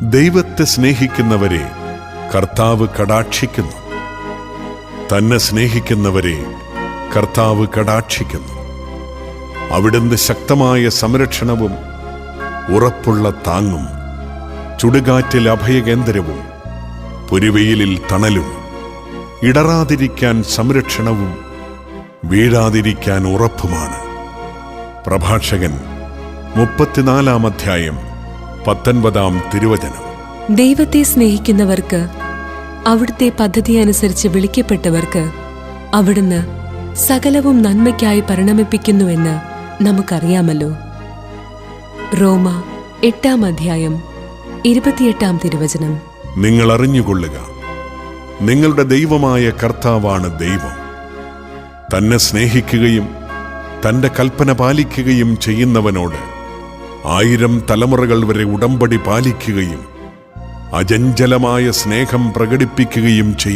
ദൈവത്തെ സ്നേഹിക്കുന്നവരെ കർത്താവ് കടാക്ഷിക്കുന്നു. തന്നെ സ്നേഹിക്കുന്നവരെ കർത്താവ് കടാക്ഷിക്കുന്നു. അവിടുന്ന് ശക്തമായ സംരക്ഷണവും ഉറപ്പുള്ള താങ്ങും, ചുടുകാറ്റിൽ അഭയകേന്ദ്രവും, പൊരുവെയിലിൽ തണലും, ഇടറാതിരിക്കാൻ സംരക്ഷണവും, വീഴാതിരിക്കാൻ ഉറപ്പുമാണ്. പ്രഭാഷകൻ 34 അധ്യായം 19 തിരുവചനം. ദൈവത്തെ സ്നേഹിക്കുന്നവർക്ക്, അവിടുത്തെ പദ്ധതി അനുസരിച്ച് വിളിക്കപ്പെട്ടവർക്ക് അവിടുന്ന് സകലവും നന്മയ്ക്കായി പരിണമിപ്പിക്കുന്നുവെന്ന് നമുക്കറിയാമല്ലോ. റോമ 8 അധ്യായം 28 തിരുവചനം. നിങ്ങൾ അറിഞ്ഞുകൊള്ളുക, നിങ്ങളുടെ ദൈവമായ കർത്താവാണ് ദൈവം. തന്നെ സ്നേഹിക്കുകയും തന്റെ കൽപ്പന പാലിക്കുകയും ചെയ്യുന്നവനോട് 1000 തലമുറകൾ വരെ ഉടമ്പടി പാലിക്കുകയും അചഞ്ചലമായ സ്നേഹം പ്രകടിപ്പിക്കുകയും ചെയ്യും.